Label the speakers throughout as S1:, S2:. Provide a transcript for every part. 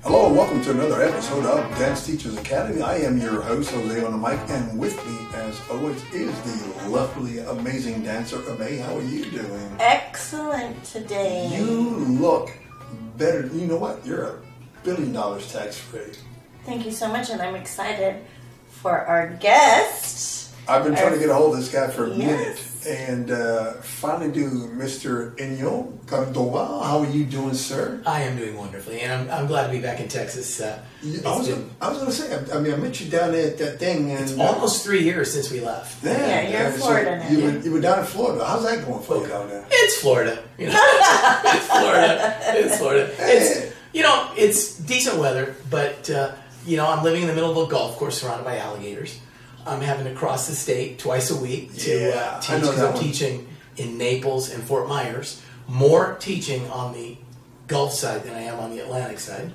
S1: Hello and welcome to another episode of Dance Teachers Academy. I am your host, Jose on the mic, and with me, as always, is the lovely, amazing dancer, May. How are you doing?
S2: Excellent today.
S1: You look better. You know what? You're $1 billion tax-free.
S2: Thank you so much, and I'm excited for our guest.
S1: I've been trying to get a hold of this guy for a minute,
S2: Yes.
S1: and finally do Mr. Enio Cordoba. How are you doing, sir?
S3: I am doing wonderfully, and I'm glad to be back in Texas.
S1: I was going to say, I met you down there at that thing. And,
S3: It's almost 3 years since we left.
S2: Yeah, you're in Florida now.
S1: You were down in Florida. How's that going for you down there?
S3: It's Florida, you know. It's Florida. It's Florida. It's, you know, it's decent weather, but you know, I'm living in the middle of a golf course surrounded by alligators. I'm having to cross the state twice a week to teach, because I'm teaching in Naples and Fort Myers. More teaching on the Gulf side than I am on the Atlantic side.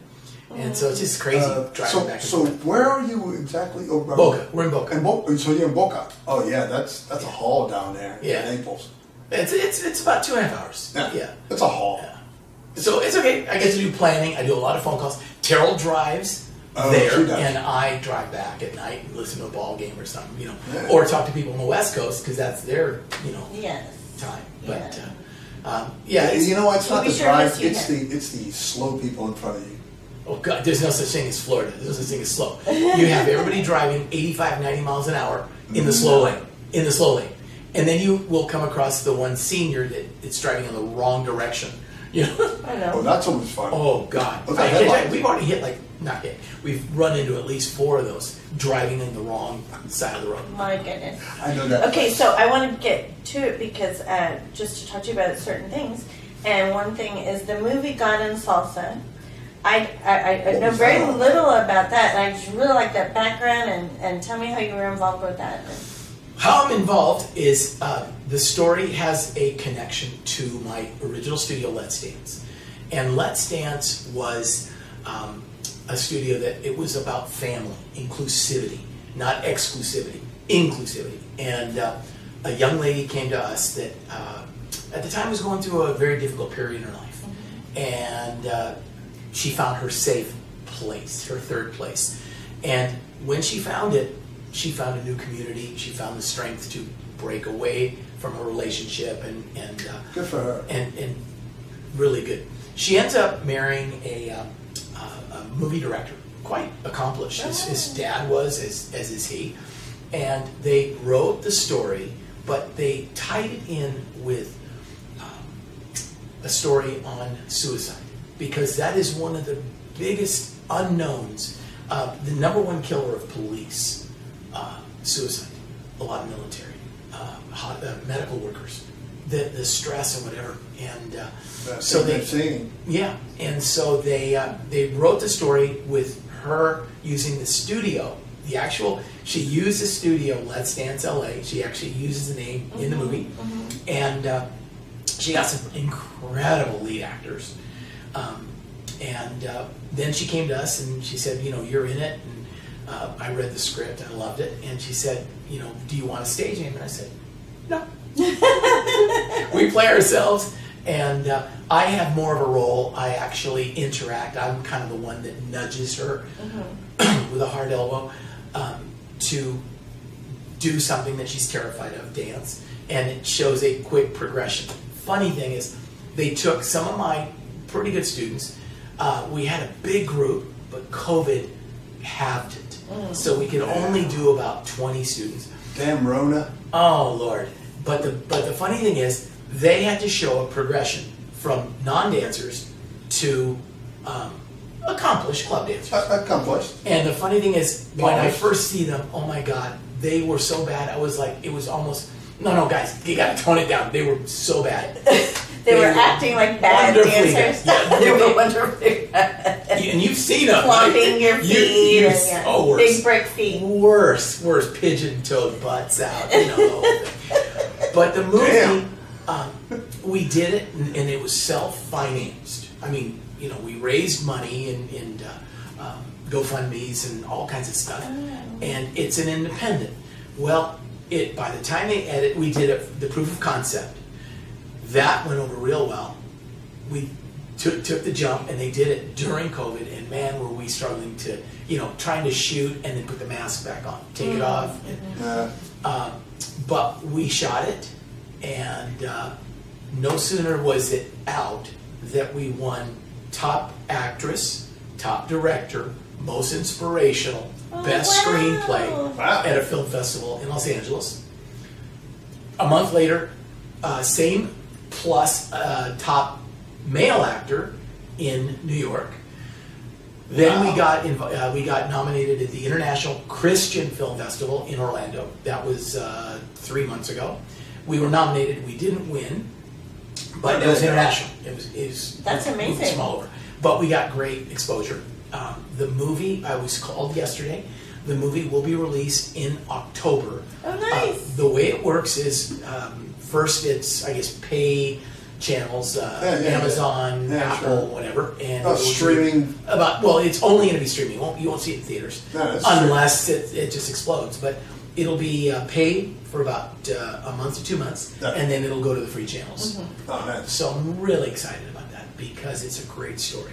S3: And so it's just crazy driving back and
S1: So
S3: forth.
S1: where are you exactly? Oh,
S3: Boca. We're in Boca.
S1: So you're in Boca. Oh yeah, that's a haul down there.
S3: Yeah.
S1: In Naples.
S3: It's about 2.5 hours.
S1: Yeah. It's a haul.
S3: Yeah. So it's okay. I get to do planning. I do a lot of phone calls. Terryl drives
S1: She
S3: there,
S1: does.
S3: and I drive back at night and listen to a ball game or something, you know,
S1: Yeah.
S3: or talk to people on the West Coast because that's their, you know,
S2: Yes.
S3: time. But
S1: Yeah,
S3: it's,
S1: you know, it's
S2: We'll
S1: not
S2: be
S1: the
S2: sure to
S1: drive.
S2: miss you
S1: It's the slow people in front of you.
S3: oh God, there's no such thing as Florida. There's no such thing as slow. You have everybody driving 85, 90 miles an hour in the slow lane, and then you will come across the one senior that's driving in the wrong direction. You know?
S2: I know.
S1: Oh, that's always fun.
S3: Oh God!
S1: What's that headlight?
S3: We've already hit not hit. We've run into at least 4 of those driving in the wrong side of the road.
S2: My goodness.
S1: I know that.
S2: Okay, so I want to get to it because just to talk to you about certain things. And one thing is the movie God and Salsa. I know very little about that, and I just really like that background. And tell me how you were involved with that.
S3: How I'm involved is the story has a connection to my original studio, Let's Dance, and Let's Dance was a studio that it was about family, inclusivity, not exclusivity, inclusivity. And a young lady came to us that at the time was going through a very difficult period in her life, and she found her safe place, her third place. And when she found it, she found a new community. She found the strength to break away from her relationship, and
S1: Good for her.
S3: and really good. She ends up marrying a movie director, quite accomplished. His dad was, as is he, and they wrote the story, but they tied it in with a story on suicide, because that is one of the biggest unknowns. The number one killer of police. Suicide, a lot of military, medical workers, the stress and whatever, and so they wrote the story with her using the studio. She used the studio, Let's Dance LA. She actually uses the name in the movie, and she got some incredible lead actors, and then she came to us and she said, you know, you're in it. And I read the script, I loved it, and she said, you know, do you want a stage name? And I said, no. We play ourselves, and I have more of a role. I actually interact. I'm kind of the one that nudges her with a hard elbow to do something that she's terrified of, dance, and it shows a quick progression. Funny thing is, they took some of my pretty good students. We had a big group, but COVID halved it. So we could only do about 20 students.
S1: Damn Rona.
S3: Oh Lord! But the funny thing is, they had to show a progression from non-dancers to accomplished club dancers.
S1: Accomplished.
S3: And the funny thing is, when I first see them, oh my God, they were so bad. I was like, it was almost, no guys, you got to tone it down. They were so bad.
S2: They were acting like bad dancers.
S3: Yeah,
S2: They were wonderfully bad.
S3: And you've seen them.
S2: Flopping your feet.
S3: Oh, worse.
S2: Big brick feet.
S3: Worse, pigeon-toed butts out. You know, the whole thing. But the movie, we did it, and it was self-financed. I mean, you know, we raised money and GoFundMe's and all kinds of stuff, and it's an independent. Well, by the time they edit, we did the proof of concept. That went over real well. We took the jump, and they did it during COVID. And man, were we struggling to, trying to shoot and then put the mask back on, take it off. And, but we shot it, and no sooner was it out that we won top actress, top director, most inspirational, best screenplay at a film festival in Los Angeles. A month later, same plus top male actor in New York. Then we got nominated at the International Christian Film Festival in Orlando. That was 3 months ago. We were nominated. We didn't win, but it was international. That's
S2: amazing.
S3: From all over. But we got great exposure. The movie, I was called yesterday. The movie will be released in October.
S2: Oh, nice.
S3: The way it works is first it's, I guess, pay channels, Amazon, Apple, whatever, and
S1: streaming.
S3: It's only going to be streaming. You won't see it in theaters unless it just explodes. But it'll be paid for about a month to 2 months, and then it'll go to the free channels.
S1: Mm-hmm. Oh, nice.
S3: So I'm really excited about that because it's a great story,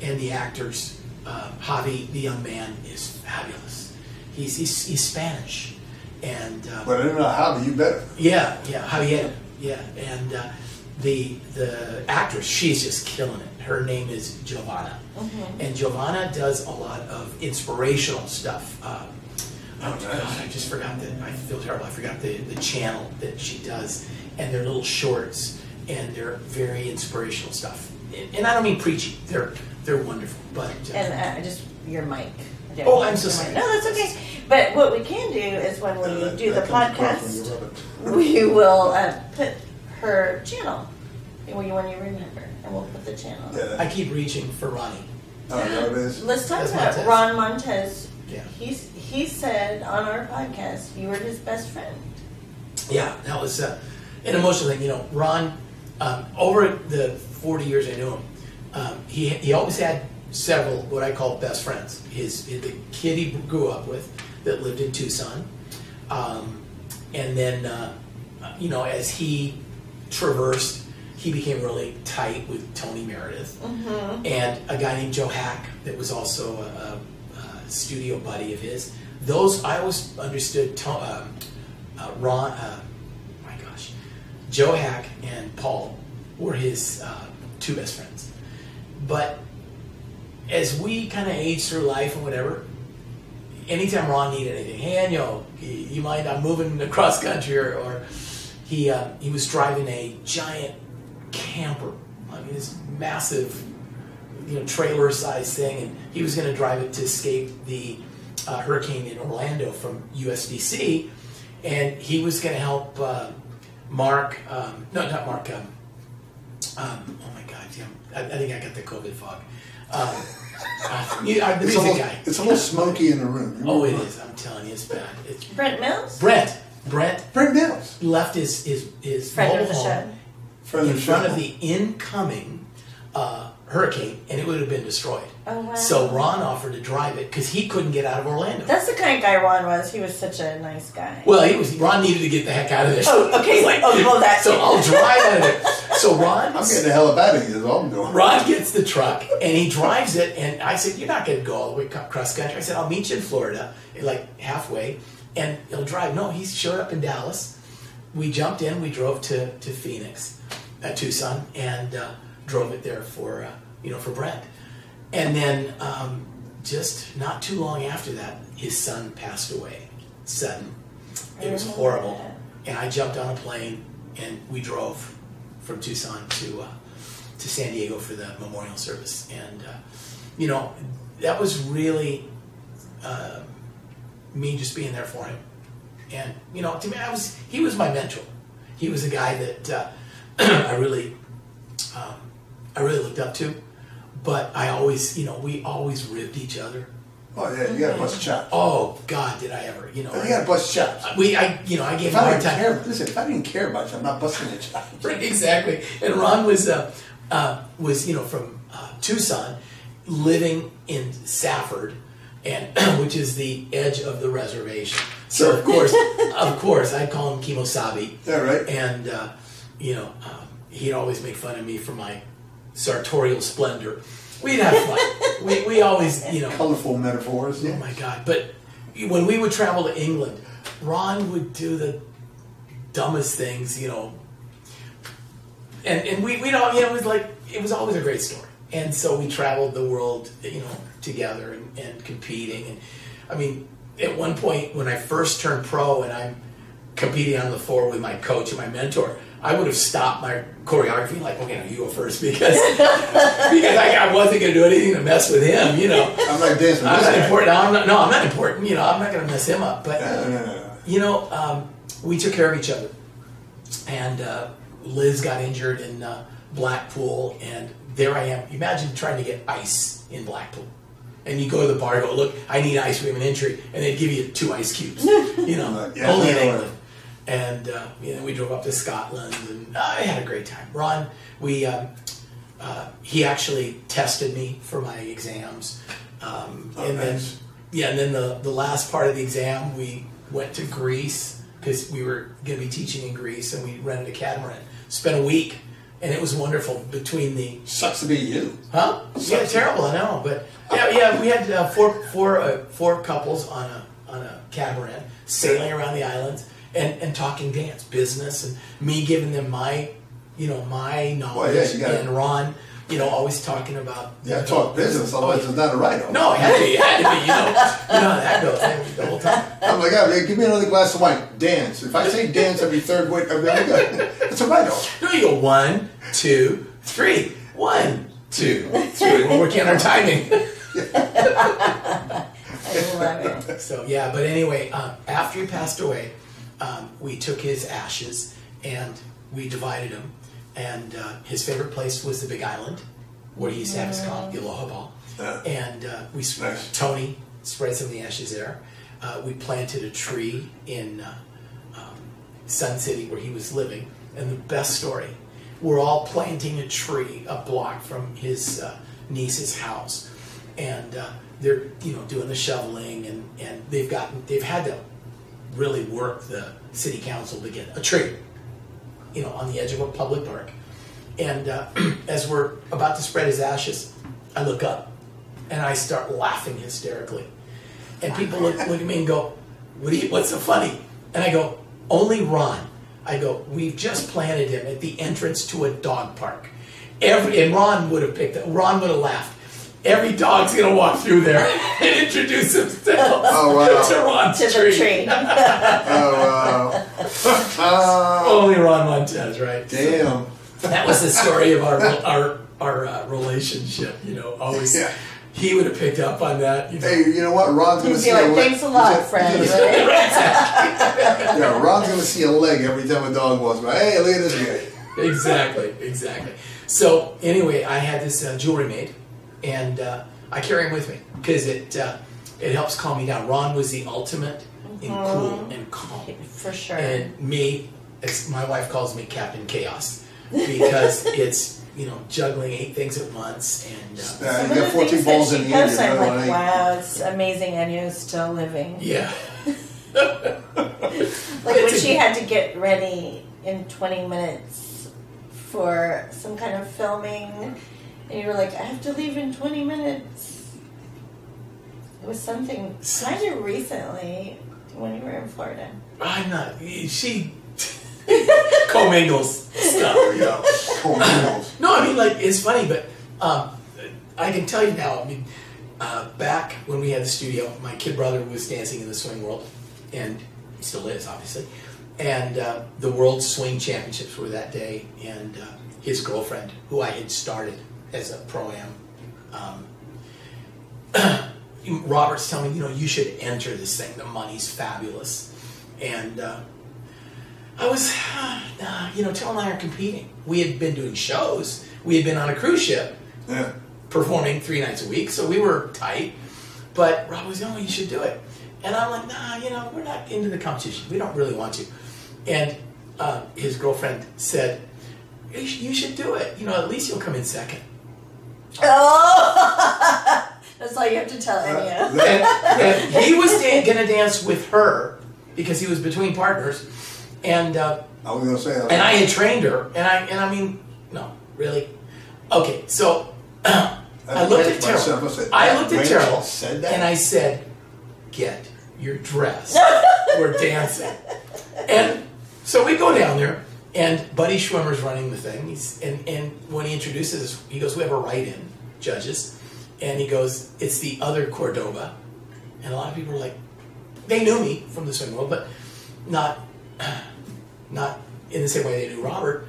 S3: and the actors. Javi, the young man, is fabulous. He's Spanish, and
S1: but I didn't know Javi. You better.
S3: Yeah, Javier. Yeah, and the actress, she's just killing it. Her name is Giovanna, and Giovanna does a lot of inspirational stuff. God, I just forgot that. I feel terrible. I forgot the channel that she does, and they're little shorts, and they're very inspirational stuff. And I don't mean preachy. They're wonderful, but
S2: and just your mic.
S3: I'm so sorry.
S2: No, that's okay. But what we can do is when we do the podcast, we will put her channel when you remember, and we'll put the channel.
S1: Yeah.
S3: I keep reaching for Ronnie.
S1: Oh, no, it is.
S2: Let's talk
S3: That's
S2: about
S3: Montez.
S2: Ron Montez.
S3: Yeah.
S2: He said on our podcast you were his best friend.
S3: Yeah, that was an emotional thing. Ron, over the 40 years I knew him, he always had several what I call best friends. The kid he grew up with that lived in Tucson, and then as he traversed, he became really tight with Tony Meredith, and a guy named Joe Hack that was also a studio buddy of his. Those I always understood. Ron, Joe Hack and Paul were his two best friends. But as we kind of age through life and whatever, anytime Ron needed anything, hey Enio, you mind? I'm moving across country, or he was driving a giant camper. I mean, this massive, trailer-sized thing, and he was going to drive it to escape the hurricane in Orlando from USDC, and he was going to help Mark. No, not Mark. Oh my God! I think I got the COVID fog. The music guy.
S1: It's a little smoky in the room.
S3: Oh, it is. I'm telling you, it's bad. It's
S2: Brent Mills.
S3: Brent
S1: Mills
S3: left his
S2: friend
S3: mobile
S2: of the
S3: home
S2: show.
S3: in front of the incoming hurricane, and it would have been destroyed.
S2: Oh, wow.
S3: So Ron offered to drive it because he couldn't get out of Orlando.
S2: That's the kind of guy Ron was. He was such a nice guy.
S3: Well, Ron needed to get the heck out of there.
S2: Oh, okay.
S3: So I'll drive out of there. So Ron,
S1: I'm getting the hell up out of here. Is all I'm doing.
S3: Ron gets the truck and he drives it, and I said, "You're not going to go all the way across country." I said, "I'll meet you in Florida, like halfway, and he'll drive." No, he showed up in Dallas. We jumped in. We drove to Phoenix, Tucson, and drove it there for Brent. And then just not too long after that, his son passed away. Sudden. It was horrible. And I jumped on a plane and we drove from Tucson to San Diego for the memorial service. And that was really me just being there for him. And to me, he was my mentor. He was a guy that I really looked up to. But I always, we always ribbed each other.
S1: Oh yeah, you got to bust chops.
S3: Oh God, did I ever?
S1: You got to bust chops.
S3: I gave him a hard time.
S1: Listen, if I didn't care about you, I'm not busting your chops.
S3: Right, exactly. And Ron was from Tucson, living in Safford, and which is the edge of the reservation. So of course, I'd call him Kimosabi.
S1: Yeah, right.
S3: And he'd always make fun of me for my sartorial splendor. We'd have fun. we always, you know.
S1: Colorful metaphors. Yeah.
S3: Oh my God. But when we would travel to England, Ron would do the dumbest things, you know. And we'd all, you know, it was always a great story. And so we traveled the world, you know, together and competing. And I mean, at one point when I first turned pro and I'm competing on the floor with my coach and my mentor, I would have stopped my choreography like, okay, no, you go first, because I wasn't going to do anything to mess with him, you know.
S1: I'm like dancing.
S3: I'm not important. I'm not important. You know, I'm not going to mess him up. But you know, we took care of each other. And Liz got injured in Blackpool, and there I am. Imagine trying to get ice in Blackpool. And you go to the bar and go, look, I need ice, we have an injury. And they'd give you 2 ice cubes, you know, only in England. And, you know, we drove up to Scotland, and I had a great time. Ron, he actually tested me for my exams. And then the last part of the exam, we went to Greece, because we were going to be teaching in Greece, and we rented a Cabaret. Spent a week, and it was wonderful between the...
S1: Sucks to be you.
S3: Huh? Yeah, terrible, I know. But yeah, we had four couples on a Cabaret, sailing around the islands and talking dance, business, and me giving them my knowledge, and Ron, you know, always talking about...
S1: Yeah, talk business, otherwise it's not a write-off.
S3: No, it had to be, you know how that goes the whole time.
S1: I'm like, yeah, give me another glass of wine. Dance. If I say dance every third week, it's a write-off.
S3: No, you go 1, 2, 3. 1, 2, 3. We're working on our timing.
S2: I love it.
S3: So, yeah, but anyway, after he passed away, we took his ashes and we divided them. And his favorite place was the Big Island, where he used to have his comp, the Aloha Ball. And Tony spread some of the ashes there. We planted a tree in Sun City, where he was living. And the best story, we're all planting a tree a block from his niece's house. And they're, you know, doing the shoveling, and they've had to really work the city council to get a tree, you know, on the edge of a public park. And as we're about to spread his ashes, I look up and I start laughing hysterically. And people look at me and go, what's so funny? And I go, only Ron. I go, we've just planted him at the entrance to a dog park. And Ron would have laughed. Every dog's going to walk through there and introduce themselves to Ron's tree.
S1: Oh, wow.
S3: Only Ron Montez, right?
S1: Damn.
S3: So, that was the story of our relationship, you know, always. Yeah. He would have picked up on that. You know.
S1: Hey, you know what? Ron's going to see a leg.
S2: Thanks a lot, friend.
S1: Yeah, Ron's going to see a leg every time a dog walks by. Hey, look at this guy.
S3: Exactly. So, anyway, I had this jewelry made. And I carry him with me because it helps calm me down. Ron was the ultimate in cool and calm.
S2: For sure.
S3: And me, as my wife calls me Captain Chaos, because it's, you know, juggling 8 things at once. And
S1: you got 14 balls in the air.
S2: I'm like, wow, it's amazing Enio's still living.
S3: Yeah.
S2: Like when she had to get ready in 20 minutes for some kind of filming. And you were like, I have to leave in 20 minutes. It was something kind of recently when you were in Florida.
S3: I'm not. She commingles stuff. You know.
S1: Commingles.
S3: No, I mean, like, it's funny, but I can tell you now, I mean, back when we had the studio, my kid brother was dancing in the swing world, and he still is, obviously. And the World Swing Championships were that day, and his girlfriend, who I had started as a pro-am, Robert's telling me, you know, you should enter this thing. The money's fabulous. And I was, you know, Terryl and I are competing. We had been doing shows. We had been on a cruise ship, performing 3 nights a week, so we were tight. But Rob was, oh, you should do it. And I'm like, nah, you know, we're not into the competition. We don't really want to. And his girlfriend said, you should do it. You know, at least you'll come in second.
S2: Oh, that's all you have to tell Enio.
S3: And he was going to dance with her because he was between partners, and
S1: I was going to say that.
S3: And I had trained her, and I mean, no, really. Okay, so I looked at Terryl. I looked at Terryl and I said, "Get your dress. We're dancing." And so we go down there, and Buddy Schwimmer's running the thing. And when he introduces us, he goes, "We have a write-in, judges," and he goes, "It's the other Cordoba." And a lot of people were like, they knew me from the swing world, but not in the same way they knew Robert.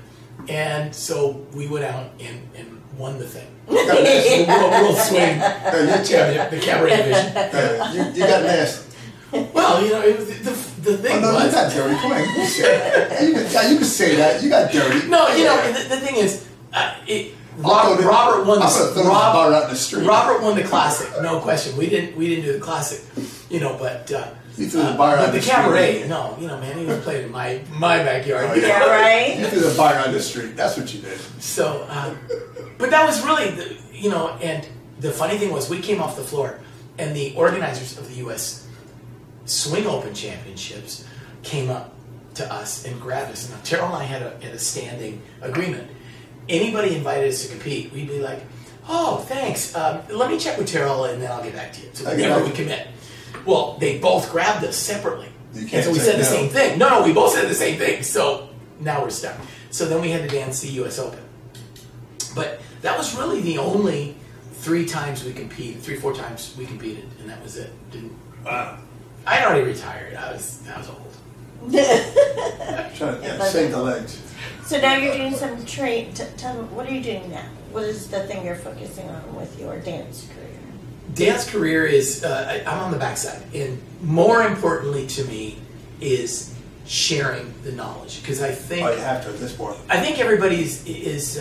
S3: And so we went out and won the thing. World Swing Championship, the Cabaret division.
S1: You got nasty.
S3: Well, you know, it was, the thing
S1: no,
S3: was...
S1: you got dirty. Come on, you can say that. You can say that. You got dirty.
S3: No, you know, the thing is, Robert won Robert won the classic, no question. We didn't do the classic, you know, but
S1: you threw the bar on the
S3: Cabaret,
S1: street.
S3: no, you know, man, he was playing in my backyard.
S1: Oh,
S2: yeah, right.
S1: You threw the bar on the street. That's what you did.
S3: So, but that was really, you know, and the funny thing was, we came off the floor, and the organizers of the U.S. Swing Open Championships came up to us and grabbed us. And now Terryl and I had a standing agreement. Anybody invited us to compete, we'd be like, "Oh, thanks. Let me check with Terryl, and then I'll get back to you." So we never would commit. Well, they both grabbed us separately, and so we said the same thing. No, we both said the same thing. So now we're stuck. So then we had to dance the U.S. Open. But that was really the only 3 times we competed, 3-4 times we competed, and that was it.
S1: Wow.
S3: I'd already retired. I was old.
S1: Trying to save the legs.
S2: So now you're doing some train. Tell me, what are you doing now? What is the thing you're focusing on with your dance career?
S3: Dance career is, I'm on the backside. And more importantly to me is sharing the knowledge. Because I think...
S1: Oh, you have to at this point.
S3: I think everybody is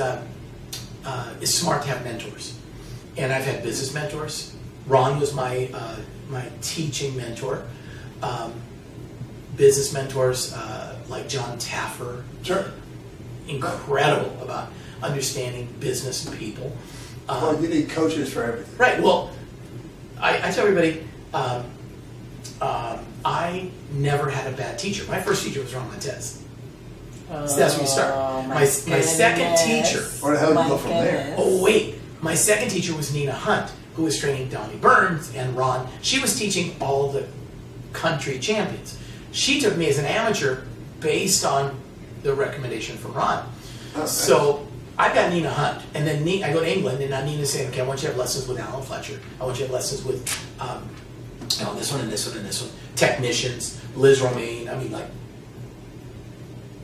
S3: smart to have mentors. And I've had business mentors. Ron was my teaching mentor. Business mentors like John Taffer.
S1: Sure.
S3: Incredible about understanding business and people.
S1: Well, you need coaches for everything.
S3: Right. Well, I tell everybody, I never had a bad teacher. My first teacher was Ron Montez. So that's where you start. My second teacher.
S1: Where the hell did you go from there?
S3: Oh, wait. My second teacher was Nina Hunt, who was training Donnie Burns and Ron. She was teaching all the country champions. She took me as an amateur based on the recommendation from Ron.
S1: Okay.
S3: So I've got Nina Hunt, and then I go to England, and now Nina's saying, "Okay, I want you to have lessons with Alan Fletcher. I want you to have lessons with this one and this one and this one. Technicians, Liz Romaine. I mean, like,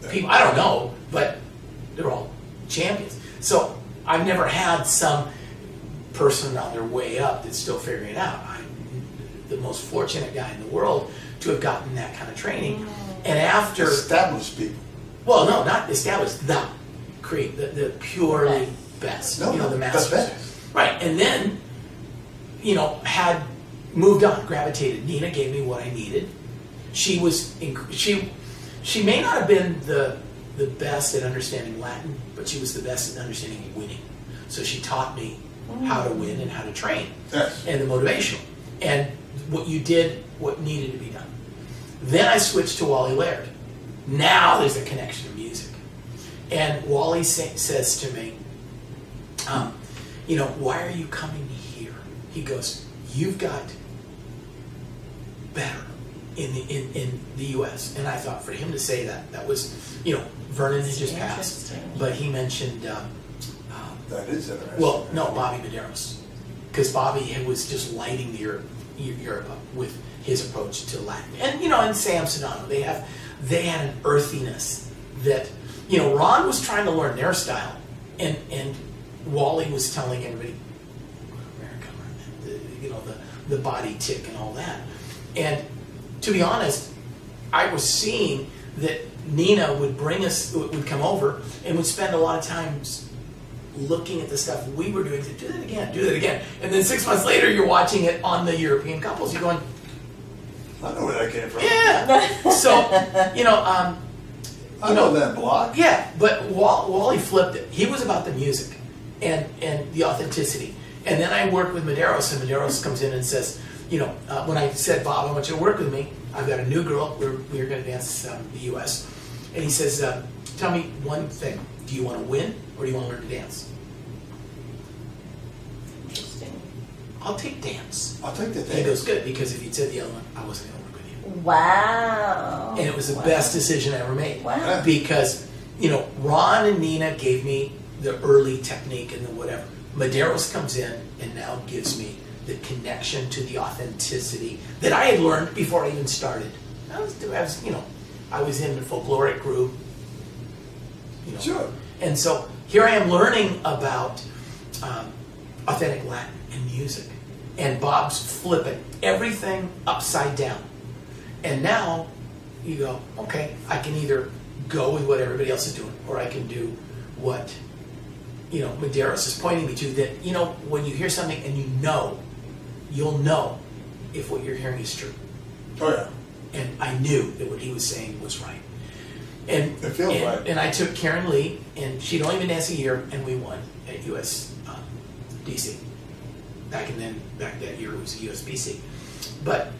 S3: people I don't know, but they're all champions. So I've never had some person on their way up that's still figuring it out. I'm the most fortunate guy in the world to have gotten that kind of training. And after...
S1: Established people.
S3: Well, no, not established. The purely best.
S1: No,
S3: you know, the masters.
S1: the best.
S3: Right. And then, you know, had moved on, gravitated. Nina gave me what I needed. She was... She may not have been the best at understanding Latin, but she was the best at understanding winning. So she taught me how to win and how to train.
S1: Yes.
S3: And the motivational. And what you did, what needed to be done. Then I switched to Wally Laird. Now there's a connection to music. And Wally says to me, you know, "Why are you coming here?" He goes, "You've got better in the U.S." And I thought for him to say that was, you know, Vernon had just passed, but he mentioned.
S1: That is interesting.
S3: Well, no, Bobby Medeiros, because Bobby was just lighting the Europe up with his approach to Latin, and you know, and Sam Sedano, they had an earthiness that, you know, Ron was trying to learn their style, and Wally was telling everybody, America, you know, the body tick and all that. And to be honest, I was seeing that Nina would come over and would spend a lot of times looking at the stuff we were doing, do that again. And then 6 months later, you're watching it on the European couples. You're going,
S1: I know where that came from.
S3: yeah. So, you know,
S1: I know that block.
S3: Yeah, but Wally flipped it. He was about the music and the authenticity. And then I worked with Medeiros, and Medeiros comes in and says, you know, when I said, "Bob, I want you to work with me. I've got a new girl. We're going to dance the U.S." And he says, "Tell me one thing. Do you want to win or do you want to learn to dance?" I'll take dance.
S1: I'll take the dance.
S3: He goes, good, because if you'd said the other one, I wasn't going to work with you.
S2: Wow.
S3: And it was the best decision I ever made.
S2: Wow.
S3: Because, Ron and Nina gave me the early technique and the whatever. Medeiros comes in and now gives me the connection to the authenticity that I had learned before I even started. I was in the folkloric group.
S1: Sure.
S3: And so here I am learning about authentic Latin and music. And Bob's flipping everything upside down. And now you go, okay, I can either go with what everybody else is doing, or I can do what, Medeiros is pointing me to, that, when you hear something and you'll know if what you're hearing is true.
S1: Oh, yeah.
S3: And I knew that what he was saying was right. And
S1: it feels right.
S3: And I took Karen Lee, and she'd only been dancing a year, and we won at US DC. Back that year it was USBC. But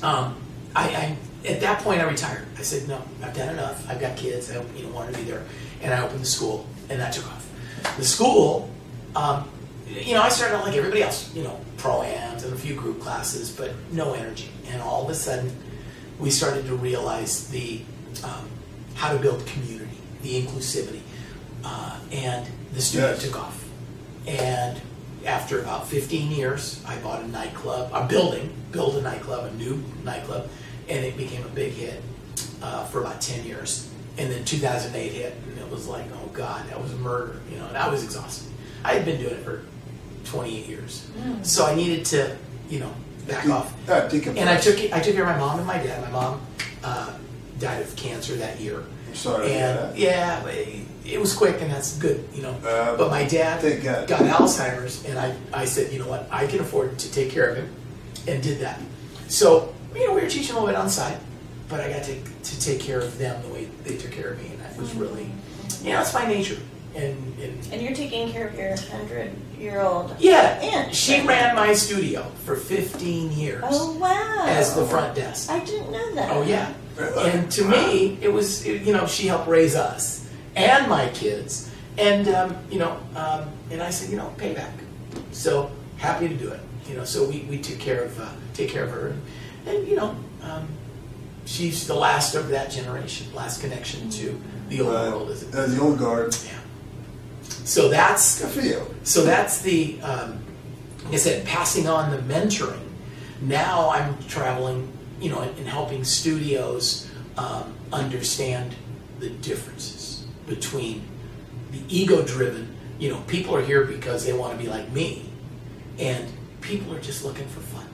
S3: I at that point I retired. I said, no, I've done enough. I've got kids. I wanted to be there, and I opened the school, and that took off. The school, I started out like everybody else, pro-ams and a few group classes, but no energy. And all of a sudden, we started to realize the how to build community, the inclusivity, and the studio took off. And after about 15 years, I bought a nightclub, built a nightclub, a new nightclub, and it became a big hit for about 10 years. And then 2008 hit, and it was like, oh God, that was murder, and I was exhausted. I had been doing it for 28 years. So I needed to, back off. And I took care of my mom and my dad. My mom died of cancer that year.
S1: I'm sorry.
S3: And yeah, it was quick, and that's good, But my dad got Alzheimer's, and I said, you know what, I can afford to take care of him, and did that. So, we were teaching a little bit on the side, but I got to take care of them the way they took care of me, and that was really, that's my nature. And
S2: you're taking care of your 100-year-old
S3: aunt. She ran my studio for 15 years.
S2: Oh, wow.
S3: As the front desk.
S2: I didn't know that.
S3: Oh, yeah. And to me, it was, she helped raise us and my kids. And, and I said, payback. So happy to do it. So we take care of her. And, she's the last of that generation, last connection to the old world.
S1: The old guard.
S3: Yeah. So that's
S1: good for you.
S3: So that's the, like I said, passing on the mentoring. Now I'm traveling, and helping studios understand the differences between the ego-driven. People are here because they want to be like me, and people are just looking for fun.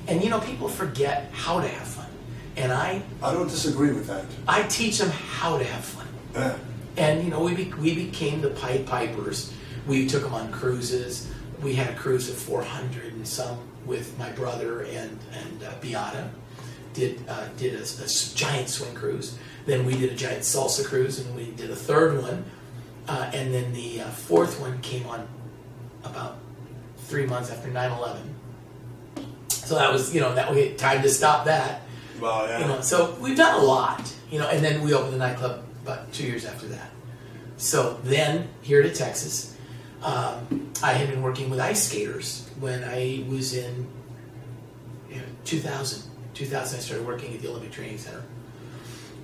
S3: And people forget how to have fun. And I
S1: don't disagree with that.
S3: I teach them how to have fun.
S1: Yeah.
S3: And we became the Pied Pipers. We took them on cruises. We had a cruise of 400 and some with my brother and Beata. Did a giant swing cruise. Then we did a giant salsa cruise, and we did a third one. And then the fourth one came on about 3 months after 9/11. So that was, that we had time to stop that.
S1: Well, yeah.
S3: So we've done a lot, and then we opened the nightclub about 2 years after that. So then, here to Texas, I had been working with ice skaters when I was in 2000. 2000, I started working at the Olympic Training Center.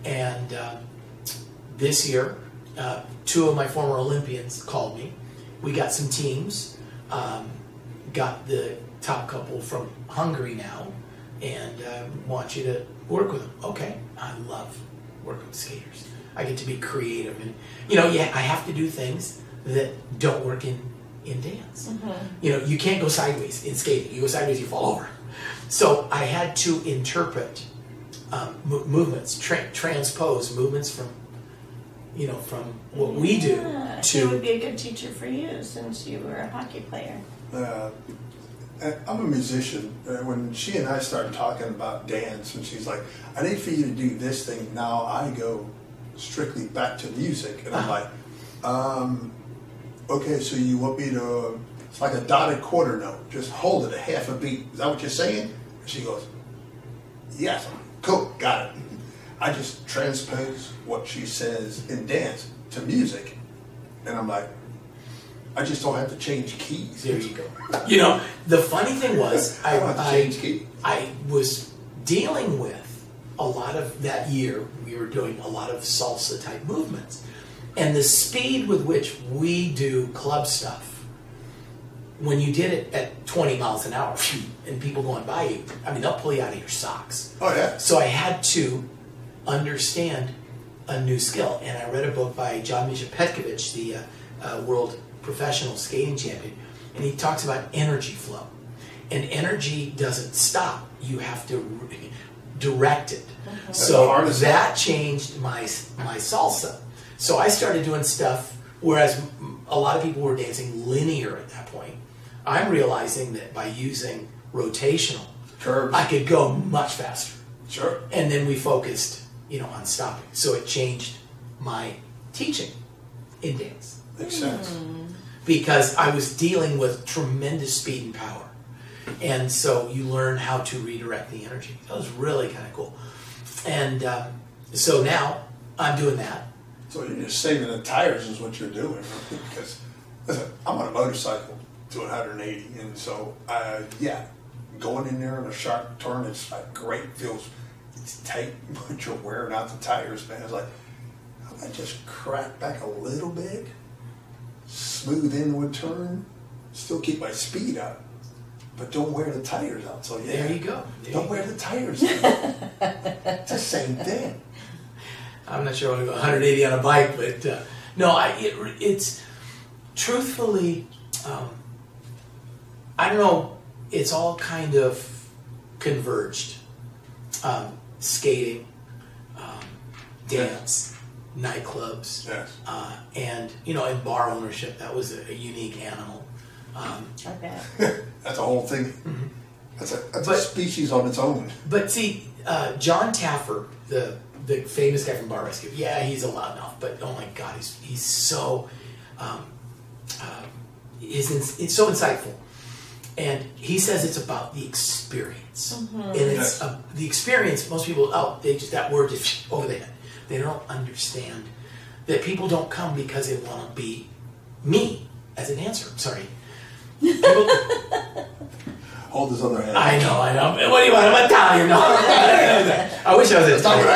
S3: And this year, two of my former Olympians called me. We got some teams, got the top couple from Hungary now, and want you to work with them. Okay, I love working with skaters. I get to be creative, and I have to do things that don't work in dance. Mm-hmm. You can't go sideways in skating. You go sideways, you fall over. So I had to interpret movements, transpose movements from what we do to.
S2: She would be a good teacher for you since you were a hockey player.
S1: I'm a musician. When she and I started talking about dance, and she's like, I need for you to do this thing. Now I go strictly back to music. And I'm like, okay, so you want me to, it's like a dotted quarter note. Just hold it a half a beat. Is that what you're saying? And she goes, yes. I'm like, cool, got it. I just transpose what she says in dance to music. And I'm like, I just don't have to change keys.
S3: There you go. You know, the funny thing was,
S1: I don't have to change keys.
S3: I was dealing with a lot of that year. We were doing a lot of salsa type movements, and the speed with which we do club stuff, when you did it at 20 miles an hour, and people going by you, I mean, they'll pull you out of your socks.
S1: Oh yeah.
S3: So I had to understand a new skill, and I read a book by John Petkovic, the world professional skating champion, and he talks about energy flow. And energy doesn't stop. You have to direct it. So that changed my salsa. So I started doing stuff, whereas a lot of people were dancing linear at that point. I'm realizing that by using rotational,
S1: curves,
S3: I could go much faster.
S1: Sure.
S3: And then we focused, you know, on stopping. So it changed my teaching in dance.
S1: Makes sense.
S3: Because I was dealing with tremendous speed and power. And so you learn how to redirect the energy. That was really kind of cool. And so now I'm doing that.
S1: So you're just saving the tires is what you're doing. Right? Because, listen, I'm on a motorcycle to 180. And so, yeah, going in there in a sharp turn, it's like great. It's tight, but you're wearing out the tires, man. It's like, I just crack back a little bit, smooth into a turn, still keep my speed up, but don't wear the tires out. So yeah,
S3: there you go.
S1: Don't wear the tires out. It's the same thing.
S3: I'm not sure I want to go 180 on a bike, but no, it's truthfully, I don't know, it's all kind of converged. Skating, dance, nightclubs,
S1: yes.
S3: And, you know, in bar ownership, that was a unique animal.
S2: Okay.
S1: That's a whole thing.
S3: Mm-hmm.
S1: That's a species on its own.
S3: But see, John Taffer, the famous guy from Bar Rescue, yeah, he's a loudmouth, but oh my God, he's so it's so insightful. And he says it's about the experience. And it's the experience, most people, that word is over their head. They don't understand that people don't come because they want to be me as a dancer. Sorry.
S1: Hold his other hand.
S3: I know. What do you want? I'm Italian. No. I wish I was Italian.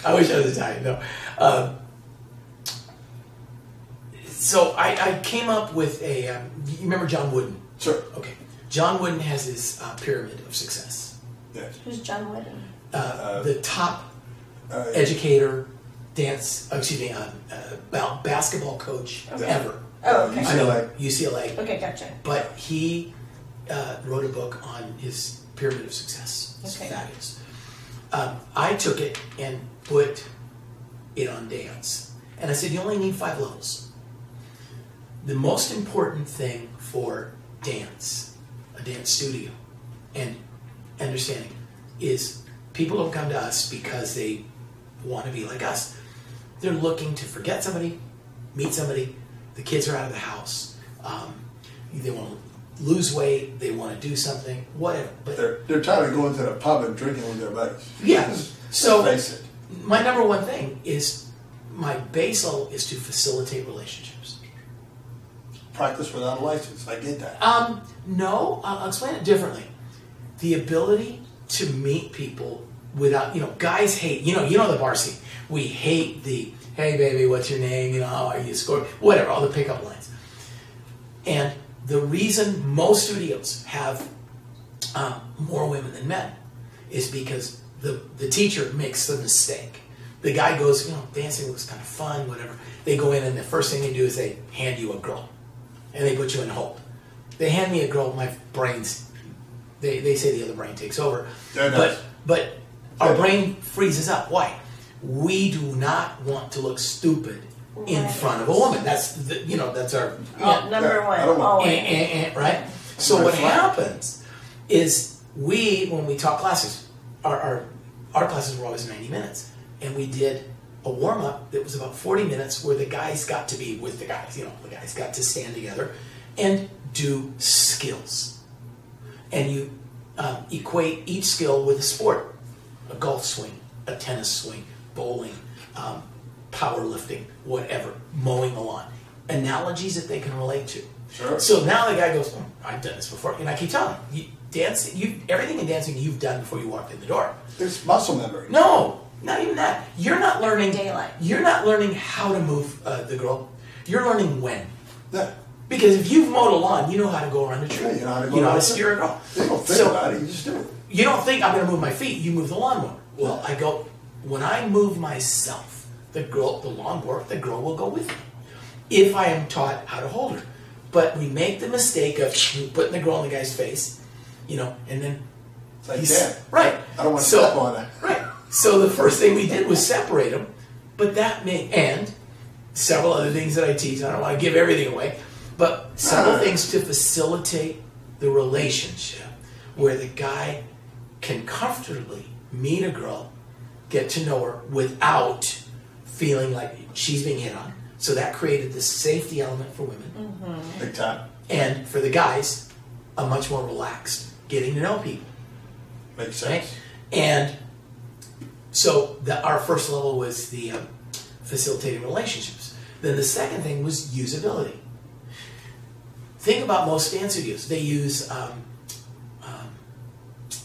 S3: I wish I was Italian. No. So I came up with a, you remember John Wooden?
S1: Sure.
S3: Okay. John Wooden has his pyramid of success.
S1: Yes.
S2: Who's John Wooden?
S3: The top educator, basketball coach ever.
S2: Oh, okay.
S3: I know, UCLA.
S2: Okay, gotcha.
S3: But he wrote a book on his pyramid of success. It's fabulous. I took it and put it on dance. And I said, you only need 5 levels. The most important thing for dance, a dance studio, and understanding is people don't come to us because they want to be like us. They're looking to forget somebody, meet somebody. The kids are out of the house. They want to lose weight. They want to do something, whatever. But
S1: they're tired of going to the pub and drinking with their buddies.
S3: Yeah. So
S1: face it.
S3: My number one thing is, my base level is to facilitate relationships.
S1: Practice without a license. I get that.
S3: No, I'll explain it differently. The ability to meet people without, guys hate, you know the bar scene. We hate the, hey baby, what's your name? How are you scored? Whatever, all the pickup lines. And the reason most studios have more women than men is because the teacher makes the mistake. The guy goes, dancing looks kind of fun, whatever. They go in and the first thing they do is they hand you a girl. And they put you in hold. They hand me a girl, my brain's, they say the other brain takes over. But our brain freezes up. Why? We do not want to look stupid in front of a woman. That's that's our
S2: number one.
S3: Right? So what happens is when we taught classes, our classes were always 90 minutes. And we did a warm-up that was about 40 minutes where the guys got to be with the guys. The guys got to stand together and do skills. And you equate each skill with a sport. A golf swing, a tennis swing, bowling, powerlifting, whatever, mowing the lawn. analogies that they can relate to.
S1: Sure.
S3: So now the guy goes, I've done this before. And I keep telling him, everything in dancing you've done before you walked in the door.
S1: It's muscle memory.
S3: No, not even that. You're not learning
S2: daylight.
S3: You're not learning how to move the girl. You're learning when.
S1: Yeah.
S3: Because if you've mowed a lawn, you know how to go around a tree.
S1: Yeah, you know how to go
S3: you know how to
S1: around
S3: steer a girl.
S1: You don't think about it, you just do it.
S3: You don't think I'm going to move my feet. You move the lawnmower. Well, I go, when I move myself, the lawnmower, the girl will go with me. If I am taught how to hold her. But we make the mistake of putting the girl in the guy's face, you know, and then
S1: It's like, yeah.
S3: right.
S1: I don't want to step on it.
S3: Right. So the first thing we did was separate them, but that made, and several other things that I teach. I don't want to give everything away, but several things to facilitate the relationship where the guy can comfortably meet a girl, get to know her without feeling like she's being hit on. So that created this safety element for women.
S2: Mm-hmm.
S1: Big time.
S3: And for the guys, a much more relaxed getting to know people.
S1: Makes sense.
S3: Right? And so our first level was the facilitating relationships. Then the second thing was usability. Think about most dance studios. They use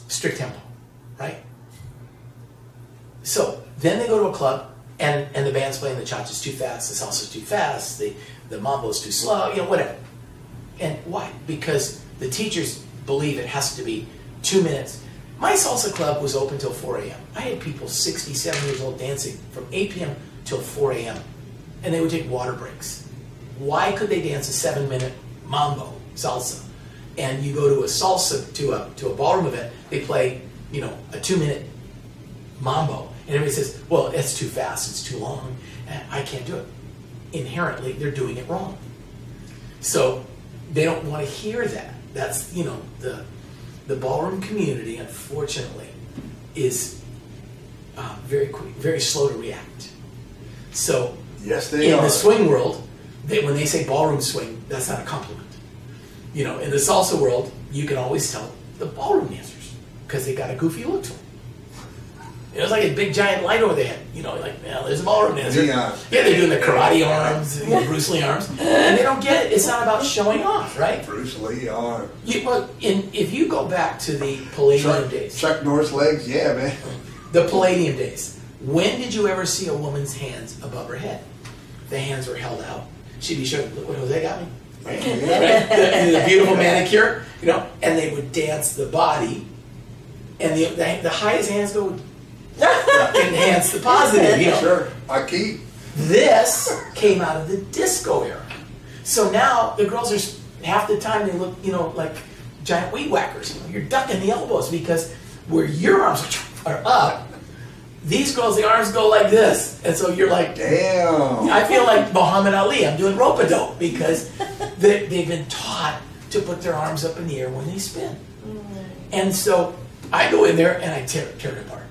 S3: strict tempo, right? So then they go to a club and the band's playing the cha-cha's too fast, the salsa's too fast, the mambo's too slow, you know, whatever. And why? Because the teachers believe it has to be 2 minutes. My salsa club was open till 4 a.m. I had people 60, 70 years old dancing from 8 p.m. till 4 a.m. And they would take water breaks. Why could they dance a 7-minute mambo, salsa? And you go to a salsa, to a ballroom event, they play, you know, a 2-minute mambo. And everybody says, well, it's too fast, it's too long, and I can't do it. Inherently, they're doing it wrong. So they don't want to hear that. That's, you know, the ballroom community, unfortunately, is very quick, very slow to react. So
S1: yes, they
S3: in
S1: are.
S3: the swing world, when they say ballroom swing, that's not a compliment. You know, in the salsa world, you can always tell the ballroom dancers because they got a goofy look to them. It was like a big giant light over their head. You know, like, well, there's a ballroom dancer. Yeah, they're doing the karate arms, you know, Bruce Lee arms. And they don't get it. It's not about showing off, right?
S1: Bruce Lee arm.
S3: If you go back to the Palladium days.
S1: Chuck Norris legs, yeah, man.
S3: The Palladium days. When did you ever see a woman's hands above her head? The hands were held out. She'd be showing, look what Jose got me. Right?
S1: Yeah.
S3: The beautiful manicure, you know, and they would dance the body. And the highest hands go enhance the positive, you know.
S1: Sure, I keep.
S3: This came out of the disco era. So now the girls are, half the time they look, you know, like giant weed whackers. You know, you're ducking the elbows because where your arms are up, these girls, the arms go like this. And so you're like,
S1: damn.
S3: I feel like Muhammad Ali. I'm doing rope-a-dope because they've been taught to put their arms up in the air when they spin. And so I go in there and I tear it apart.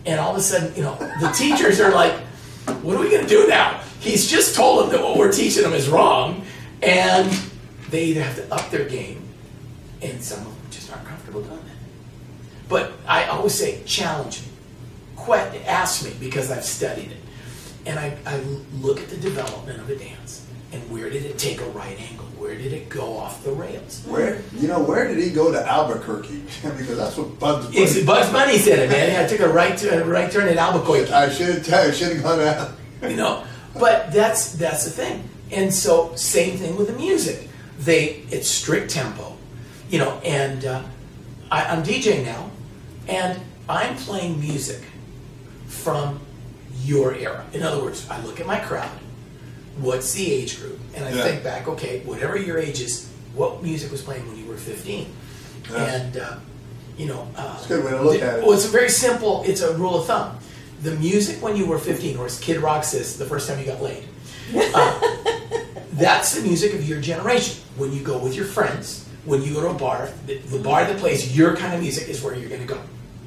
S3: And all of a sudden, you know, the teachers are like, what are we going to do now? He's just told them that what we're teaching them is wrong. And they either have to up their game, and some of them just aren't comfortable doing that. But I always say, challenge me. Ask me, because I've studied it. And I look at the development of a dance. And where did it take a right angle? Where did it go off the rails?
S1: Where did he go to Albuquerque? Because that's what Bugs Bunny.
S3: Bugs Bunny said it, man. I took a right turn at Albuquerque.
S1: I should have gone out.
S3: You know, but that's the thing. And so same thing with the music. It's strict tempo, you know. And I'm DJing now, and I'm playing music from your era. In other words, I look at my crowd. What's the age group? And I think back, okay, whatever your age is, what music was playing when you were 15? Yes. And, you know...
S1: It's a good way to look at it.
S3: Well, it's a very simple, it's a rule of thumb. The music when you were 15, or as Kid Rock says, the first time you got laid, that's the music of your generation. When you go with your friends, when you go to a bar, the bar that plays your kind of music is where you're going to go,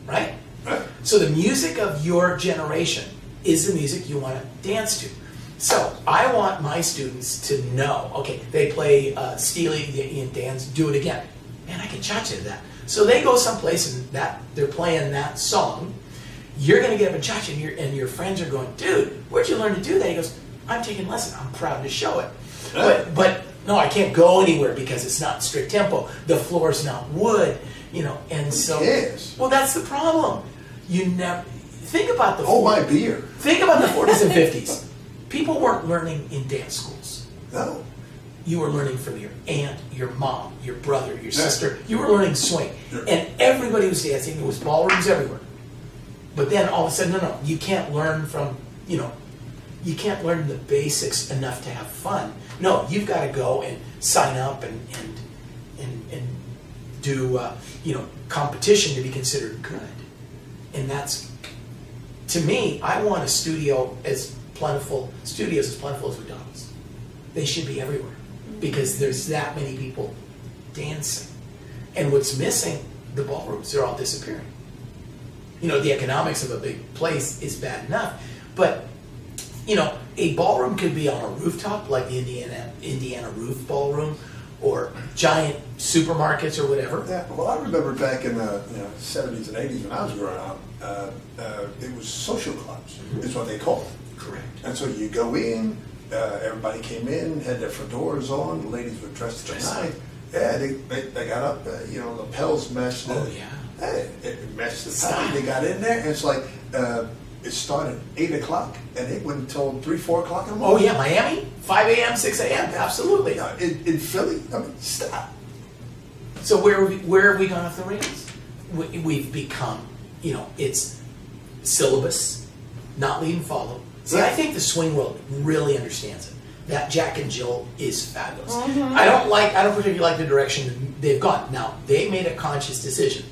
S3: right?
S1: Right.
S3: So the music of your generation is the music you want to dance to. So I want my students to know, okay, they play Steely and Dan's Do It Again. Man, I can cha-cha to that. So they go someplace and they're playing that song. You're going to get up and cha-cha, and your friends are going, dude, where'd you learn to do that? He goes, I'm taking lessons. I'm proud to show it. But no, I can't go anywhere because it's not strict tempo. The floor's not wood, and so.
S1: Yes.
S3: Well, that's the problem. You never think about the.
S1: My beer.
S3: Think about the 40s and 50s. People weren't learning in dance schools.
S1: No.
S3: You were learning from your aunt, your mom, your brother, your sister. You were learning swing, and everybody was dancing. There was ballrooms everywhere. But then all of a sudden, no, you can't learn from you can't learn the basics enough to have fun. No, you've got to go and sign up and do competition to be considered good. And that's, to me, I want a studios as plentiful as McDonald's. They should be everywhere because there's that many people dancing. And what's missing, the ballrooms, they're all disappearing. The economics of a big place is bad enough, but a ballroom could be on a rooftop, like the Indiana Roof Ballroom, or giant supermarkets or whatever.
S1: Yeah, well, I remember back in the 70s and 80s when I was growing up, it was social clubs, is what they called it.
S3: Correct.
S1: And so you go in, everybody came in, had their fedoras on, the ladies were dressed to the nines. Yeah, they got up, the lapels matched the...
S3: Oh, yeah.
S1: It matched the time. They got in there, and it's like... it started 8 o'clock, and it went until 3, 4 o'clock in the morning.
S3: Oh, yeah, Miami? 5 a.m., 6 a.m., absolutely.
S1: In Philly, stop.
S3: So where have we gone off the rails? We've become, it's syllabus, not lead and follow. See, I think the swing world really understands it. That Jack and Jill is fabulous. Mm-hmm. I don't particularly like the direction they've gone. Now, they made a conscious decision.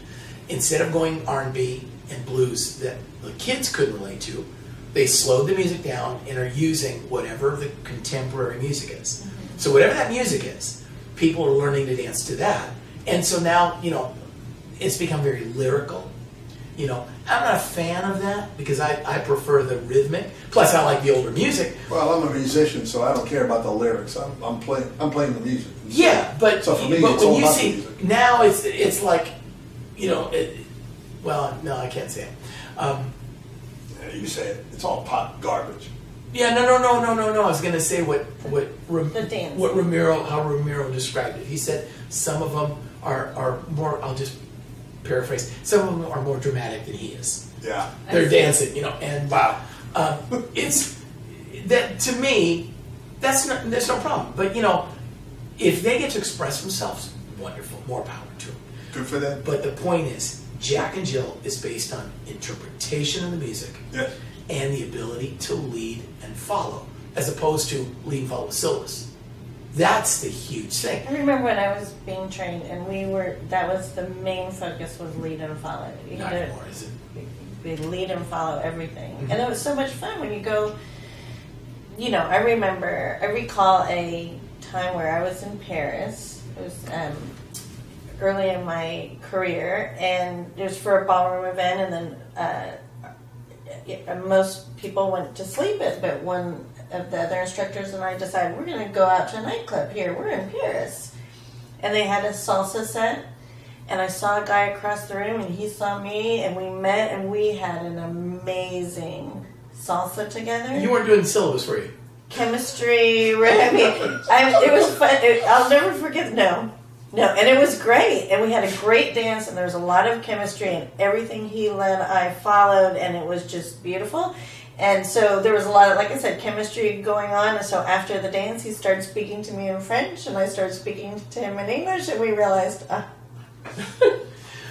S3: Instead of going R&B and blues that the kids couldn't relate to, they slowed the music down and are using whatever the contemporary music is. Mm-hmm. So whatever that music is, people are learning to dance to that. And so now, it's become very lyrical. I'm not a fan of that because I prefer the rhythmic. Plus, I like the older music.
S1: Well, I'm a musician, so I don't care about the lyrics. I'm playing the music.
S3: Yeah, but
S1: so for me,
S3: but
S1: it's
S3: when
S1: all
S3: you
S1: about
S3: see
S1: the music.
S3: now, it's like, well, no, I can't say it.
S1: You say it. It's all pop garbage.
S3: Yeah, no. I was going to say how Ramiro described it. He said some of them are more. I'll just paraphrase. Some of them are more dramatic than he is.
S1: Yeah,
S3: they're dancing, and wow. It's that to me. There's no problem. But if they get to express themselves, wonderful, more power to them.
S1: Good for them.
S3: But the point is, Jack and Jill is based on interpretation of the music and the ability to lead and follow, as opposed to lead and follow with syllabus. That's the huge thing.
S2: I remember when I was being trained, and that was the main focus, was lead and follow.
S3: Not anymore, is it?
S2: We lead and follow everything. Mm-hmm. And it was so much fun when you go, I recall a time where I was in Paris. It was early in my career, and it was for a ballroom event, and then most people went to sleep, but one of the other instructors and I decided we're going to go out to a nightclub here. We're in Paris. And they had a salsa set, and I saw a guy across the room, and he saw me, and we met, and we had an amazing salsa together.
S3: You weren't doing syllabus, were you?
S2: Chemistry, it was fun. I'll never forget. No, and it was great, and we had a great dance, and there was a lot of chemistry, and everything he led, I followed, and it was just beautiful. And so there was a lot of, like I said, chemistry going on, and so after the dance, he started speaking to me in French, and I started speaking to him in English, and we realized, au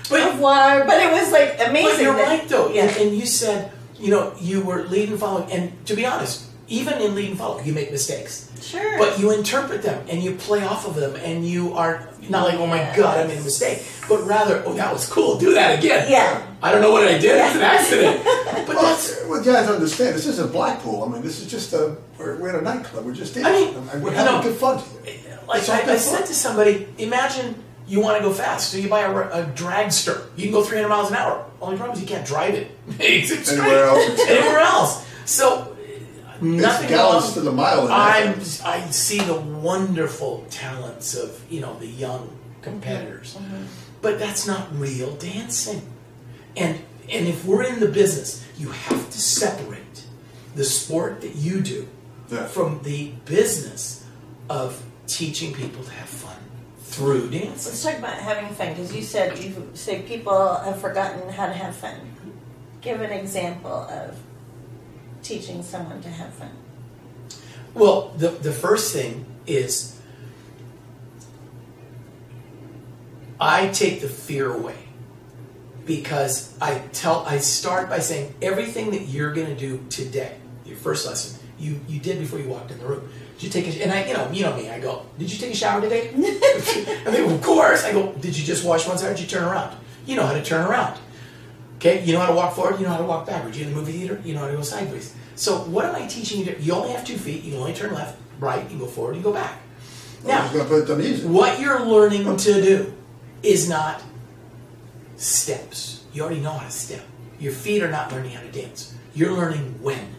S2: revoir, but it was like amazing.
S3: But you're right, though,
S2: yeah.
S3: And you said, you were lead and follow, and to be honest, even in lead and follow, you make mistakes.
S2: Sure.
S3: But you interpret them, and you play off of them, and you are not like, oh my God, I made a mistake. But rather, oh, that was cool, do that again.
S2: Yeah.
S3: I don't know what I did, it's an accident. But
S1: well, you guys understand, this isn't Blackpool. I mean, this is just we're in a nightclub, we're just in. We're having good fun here.
S3: Like I said to somebody, imagine you want to go fast, so you buy a dragster. You can go 300 miles an hour. Only problem is you can't drive it. Anywhere else. So nothing
S1: gallons to the mile.
S3: I see the wonderful talents of the young competitors, but that's not real dancing. And if we're in the business, you have to separate the sport that you do from the business of teaching people to have fun through dance.
S2: Let's talk about having fun, because you say people have forgotten how to have fun. Give an example of teaching someone to have fun.
S3: Well, the first thing is I take the fear away, because I start by saying everything that you're going to do today, your first lesson, you did before you walked in the room. Did you take a, and I, you know me, I go, did you take a shower today? I mean, of course. I go, did you just wash one side or did you turn around? You know how to turn around. Okay, you know how to walk forward, you know how to walk backwards. You in the movie theater, you know how to go sideways. So what am I teaching you to? You only have 2 feet, you can only turn left, right, you can go forward, you go back. Now,
S1: I'm just going to put the music.
S3: What you're learning to do is not steps. You already know how to step. Your feet are not learning how to dance. You're learning when.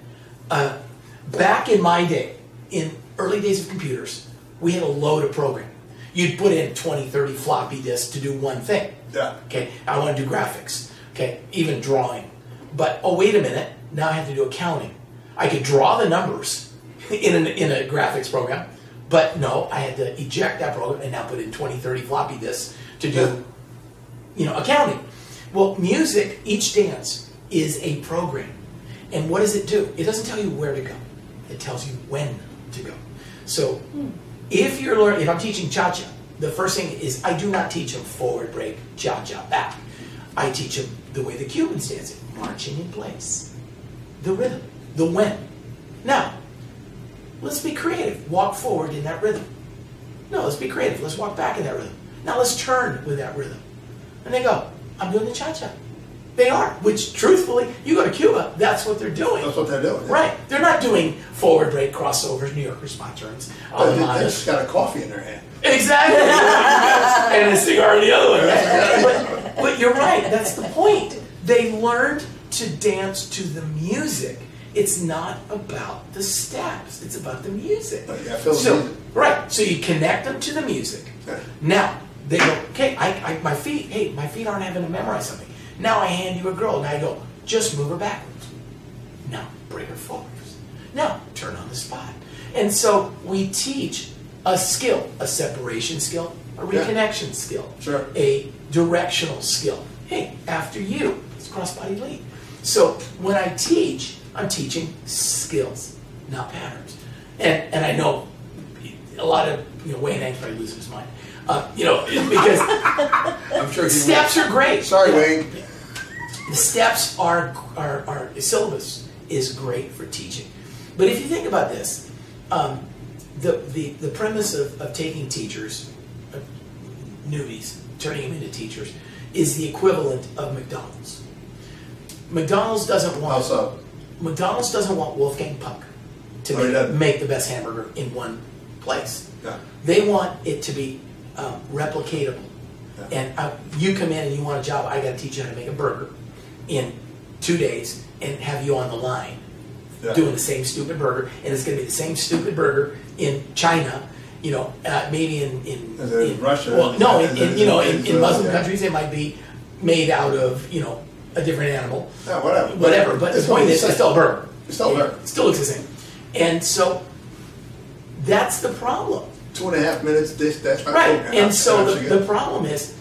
S3: Back in my day, in early days of computers, we had a load of programming. You'd put in 20, 30 floppy disks to do one thing.
S1: Yeah.
S3: Okay, I want to do graphics. Okay, even drawing. But, oh, wait a minute, now I have to do accounting. I could draw the numbers in a graphics program, but no, I had to eject that program and now put in 20, 30 floppy disks to do, accounting. Well, music, each dance is a program. And what does it do? It doesn't tell you where to go. It tells you when to go. So if I'm teaching cha-cha, the first thing is I do not teach them forward break, cha-cha, back. I teach them the way the Cubans dance it, marching in place. The rhythm, the when. Now, let's be creative. Walk forward in that rhythm. No, let's be creative. Let's walk back in that rhythm. Now let's turn with that rhythm. And they go, I'm doing the cha-cha. They are, which truthfully, you go to Cuba, that's what they're doing.
S1: That's what they're doing. Yeah.
S3: Right. They're not doing forward break, crossovers, New Yorker spot turns.
S1: They just got a coffee in their hand.
S3: Exactly. And a cigar in the other one. Right? But you're right. That's the point. They learned to dance to the music. It's not about the steps. It's about the music.
S1: Yeah, I feel the music.
S3: Right. So you connect them to the music.
S1: Yeah.
S3: Now, they go, okay, my feet aren't having to memorize something. Now I hand you a girl, and I go, just move her backwards. Now, bring her forwards. Now, turn on the spot. And so we teach a skill, a separation skill, a reconnection skill,
S1: sure,
S3: a directional skill. Hey, after you, it's cross-body lead. So when I teach, I'm teaching skills, not patterns. And I know a lot of, Wayne Hanks probably losing his mind. Because
S1: I'm sure
S3: steps are great.
S1: Sorry, Wayne.
S3: The steps are syllabus is great for teaching. But if you think about this, the premise of taking teachers, newbies, turning them into teachers, is the equivalent of McDonald's. McDonald's doesn't want Wolfgang Puck to make the best hamburger in one place.
S1: Yeah.
S3: They want it to be replicatable. Yeah. And you come in and you want a job, I got to teach you how to make a burger in 2 days and have you on the line doing the same stupid burger, and it's going to be the same stupid burger in China, maybe in
S1: Russia.
S3: Well, no, in Muslim countries it might be made out of a different animal.
S1: Yeah,
S3: whatever. But the point is, it's still a burger.
S1: It's still a burger.
S3: It still looks the same. And so that's the problem.
S1: 2.5 minutes. That's my
S3: right.
S1: program.
S3: And so the problem is,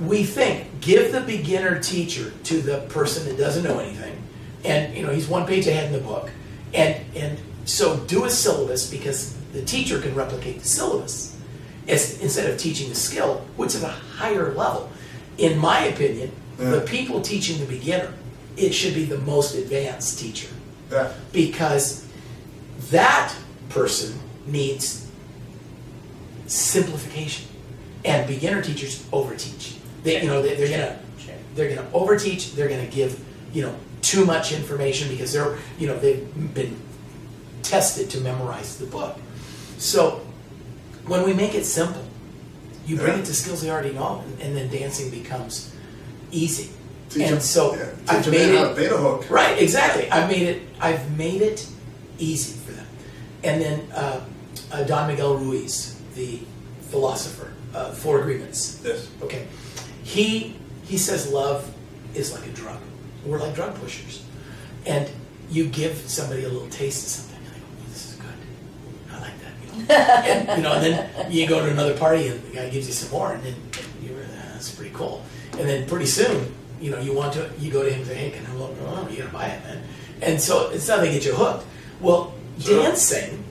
S3: we think give the beginner teacher to the person that doesn't know anything, and he's one page ahead in the book, and so do a syllabus because the teacher can replicate the syllabus instead of teaching the skill, which is a higher level. In my opinion, the people teaching the beginner, it should be the most advanced teacher, because that person needs simplification, and beginner teachers overteach. They're gonna overteach. They're gonna give too much information because they've been tested to memorize the book. So when we make it simple, you bring it to skills they already know, and then dancing becomes easy. I've made it
S1: beta hook.
S3: Right, exactly. I've made it easy for them. And then Don Miguel Ruiz, the philosopher, Four Agreements.
S1: Yes. Okay.
S3: He says love is like a drug. We're like drug pushers. And you give somebody a little taste of something, and they go, oh, this is good. I like that. And, and then you go to another party and the guy gives you some more, and then you're, that's pretty cool. And then pretty soon, you go to him and say, hey, can I look? Oh, you gotta buy it, man. And so it's not they get you hooked. Well, dancing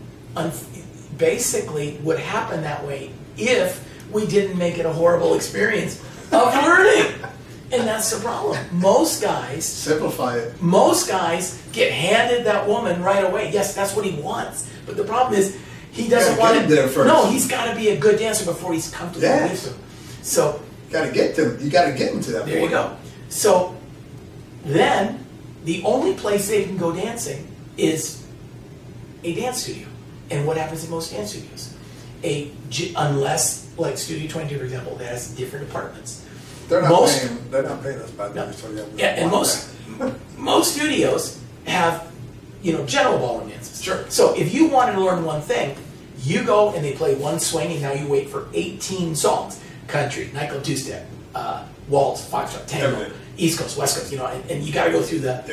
S3: basically would happen that way if we didn't make it a horrible experience of learning. And that's the problem. Most guys
S1: simplify it.
S3: Most guys get handed that woman right away. Yes, that's what he wants. But the problem is he doesn't want it
S1: there first.
S3: No, he's got to be a good dancer before he's comfortable with him. So
S1: you got to get to him to that.
S3: There you go. So then the only place they can go dancing is a dance studio. And what happens in most dance studios? Unless, like Studio 22, for example, that has different departments.
S1: They're not paying us by the way, so
S3: and most studios have, general ballroom dances.
S1: Sure.
S3: So if you wanted to learn one thing, you go and they play one swing, and now you wait for 18 songs: country, nightclub two-step, waltz, foxtrot, tango, East Coast, West Coast, and you got to go through the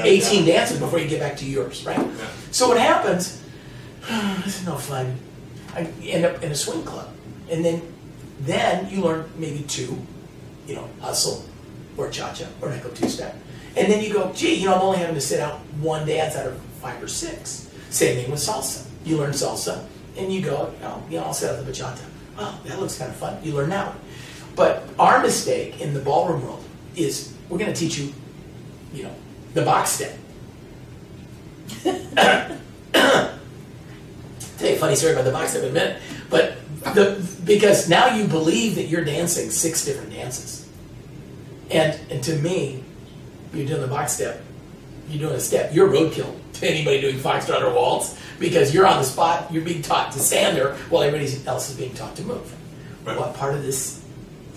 S3: 18 dances before you get back to yours, right? Yeah. So what happens? This is no fun. I end up in a swing club, and then you learn maybe two, hustle, or cha-cha, or nightclub two-step, and then you go, gee, I'm only having to sit out one dance out of 5 or 6. Same thing with salsa. You learn salsa, and you go, I'll sit out the bachata. Well, that looks kind of fun. You learn that one. But our mistake in the ballroom world is we're going to teach you, the box step. Tell you a funny story about the box step in a minute, but because now you believe that you're dancing 6 different dances, and to me, you're doing the box step, you're doing a step, you're roadkill to anybody doing foxtrot or waltz, because you're on the spot, you're being taught to stand there while everybody else is being taught to move. Right. What part of this,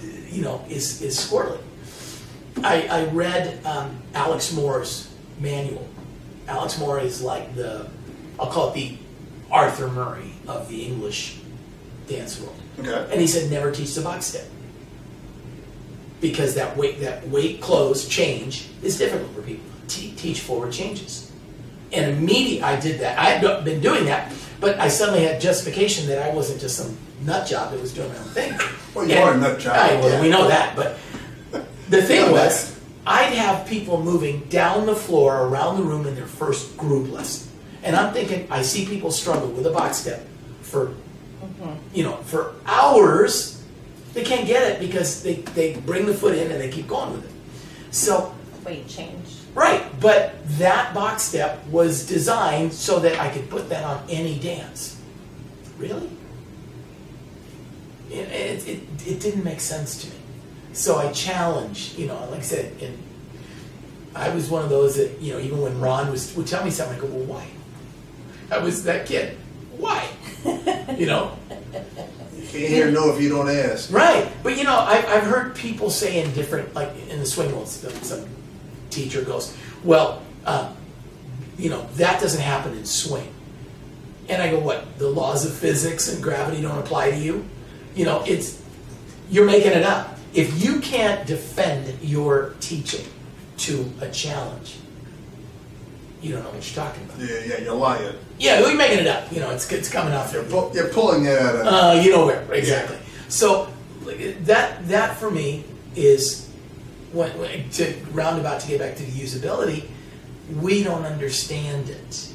S3: is squirrely? I read Alex Moore's manual. Alex Moore is like I'll call it the Arthur Murray of the English dance world.
S1: Okay.
S3: And he said never teach the box step, because that weight close change is difficult for people. Teach forward changes. And immediately I did that. I had been doing that, but I suddenly had justification that I wasn't just some nut job that was doing my own thing.
S1: Well, you are a nut job.
S3: We know that, but the thing was, I'd have people moving down the floor around the room in their first group lesson. And I'm thinking, I see people struggle with a box step for, for hours. They can't get it because they bring the foot in and they keep going with it. So
S2: weight change.
S3: Right, but that box step was designed so that I could put that on any dance. Really? It didn't make sense to me. So I challenged, like I said, and I was one of those that, even when Ron would tell me something, I go, well, why? I was that kid. Why? You
S1: can't hear no if you don't ask.
S3: Right, but I've heard people say in different, like in the swing world, some teacher goes, well, that doesn't happen in swing. And I go, what? The laws of physics and gravity don't apply to you? You're making it up. If you can't defend your teaching to a challenge, you don't know what you're talking about.
S1: Yeah, you're lying.
S3: Yeah, you're making it up. It's coming out there.
S1: You're pulling it out of...
S3: you know where, exactly. Yeah. So that for me is, to roundabout to get back to the usability, we don't understand it,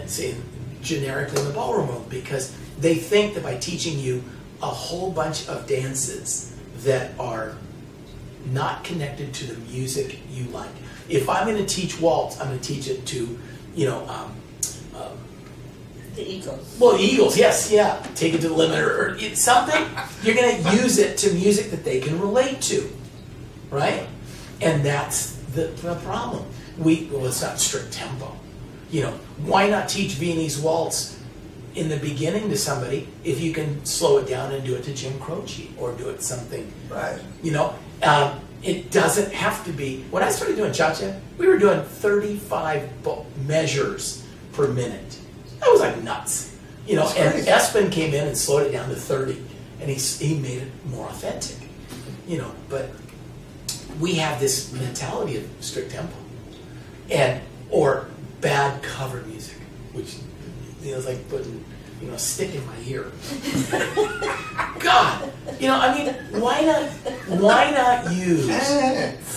S3: say generically in the ballroom world, because they think that by teaching you a whole bunch of dances that are not connected to the music you like. If I'm going to teach waltz, I'm going to teach it to,
S2: the Eagles.
S3: Well, the Eagles, yes, yeah. Take it to the limit or something. You're going to use it to music that they can relate to, right? And that's the problem. It's not strict tempo. Why not teach Viennese waltz in the beginning to somebody if you can slow it down and do it to Jim Croce or do it something,
S1: right?
S3: It doesn't have to be. When I started doing cha-cha, we were doing 35 measures per minute. That was like nuts. And Espen came in and slowed it down to 30, and he made it more authentic. But we have this mentality of strict tempo, or bad cover music, which is like putting stick in my ear. God, I mean, why not use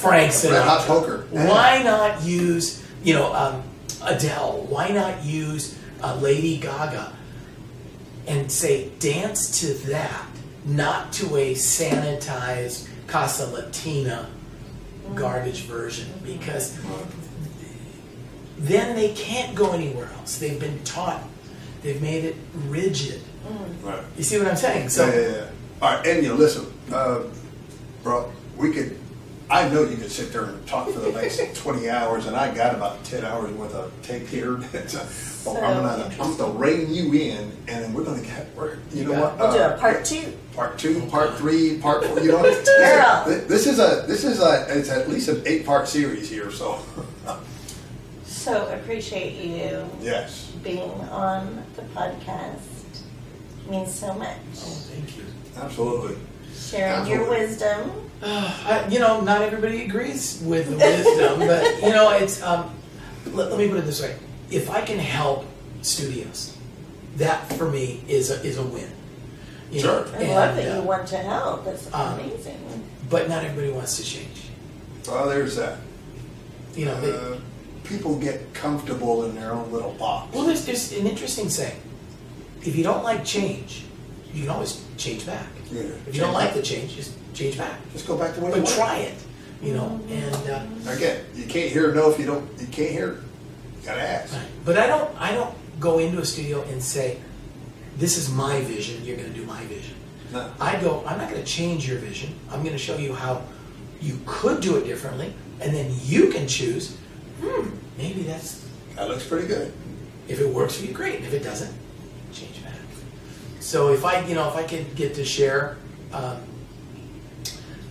S3: Frank Sinatra?
S1: Red Hot Poker.
S3: Why not use, Adele? Why not use Lady Gaga? And say, dance to that, not to a sanitized Casa Latina garbage version, because then they can't go anywhere else. They've been taught. They've made it rigid.
S1: Right.
S3: You see what I'm saying? So,
S1: yeah. All right, Enio, listen, bro, I know you could sit there and talk for the next 20 hours, and I got about 10 hours worth of tape here. I'm gonna rein you in, and then we're gonna
S2: We'll do a part 2.
S1: Part 2, part 3, part 4.
S2: Terryl.
S1: This is it's at least an 8-part series here.
S2: So appreciate you.
S1: Yes.
S2: Being on the podcast. It means so much.
S3: oh, thank you.
S1: Absolutely.
S2: Sharing your wisdom.
S3: Not everybody agrees with the wisdom, but it's. Let me put it this way: if I can help studios, that for me is a win.
S1: Sure.
S2: I love that you want to help. That's amazing.
S3: But not everybody wants to change.
S1: Well, there's that.
S3: They,
S1: people get comfortable in their own little box.
S3: well, there's an interesting saying: if you don't like change, you can always change back.
S1: Yeah.
S3: If you don't like the change, just change back.
S1: Just go back to what you
S3: But
S1: want.
S3: try it. And
S1: Again, you can't hear no if you don't. You can't hear. You gotta ask.
S3: right. But I don't go into a studio and say, "This is my vision. You're going to do my vision."
S1: No.
S3: I go, "I'm not going to change your vision. I'm going to show you how you could do it differently, and then you can choose. Maybe that
S1: That looks pretty good.
S3: if it works for you, great. If it doesn't, change back." So if I could get to share,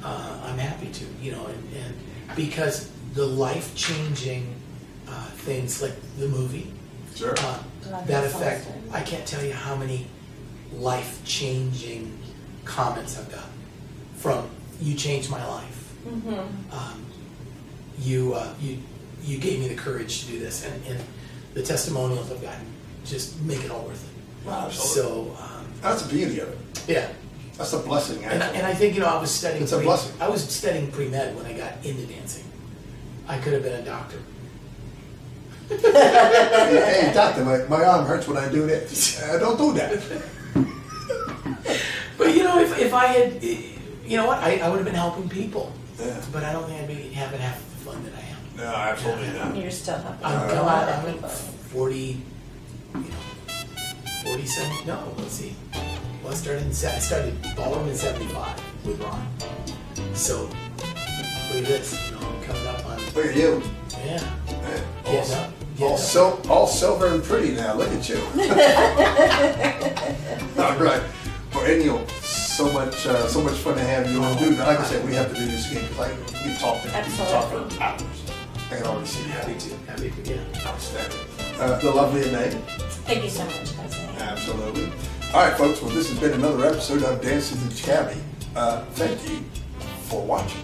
S3: I'm happy to, and because the life-changing things like the movie,
S1: Sure.
S3: that effect, I can't tell you how many life-changing comments I've got from "you changed my life." You gave me the courage to do this, and the testimonials I've gotten just make it all worth it.
S1: Absolutely.
S3: So
S1: That's the beauty of it.
S3: yeah.
S1: That's a blessing,
S3: And
S1: actually.
S3: I think, I was studying.
S1: It's a blessing.
S3: I was studying pre-med when I got into dancing. I could have been a doctor.
S1: Hey, doctor, my arm hurts when I do this. Don't do that.
S3: But if I had, I would have been helping people.
S1: Yeah.
S3: But I don't think I'd be having half the fun that I am.
S1: No, absolutely not.
S2: You're still helping.
S3: I'm 40, 47. No, let's see. Well, I started Ballroom in '75 with Ron. So look at this. I'm coming up on.
S1: Look at you.
S3: Yeah.
S1: Man, all silver and pretty now. Look at you. All right. Well, Enio, so much fun to have you on. Dude, like I said, we have to do this again because we talk for hours. I can already see that.
S3: Happy to, yeah.
S1: Outstanding. The lovely May.
S2: Thank you so much, cousin.
S1: Absolutely. All right, folks. Well, this has been another episode of Dances in Cabaret. Thank you for watching.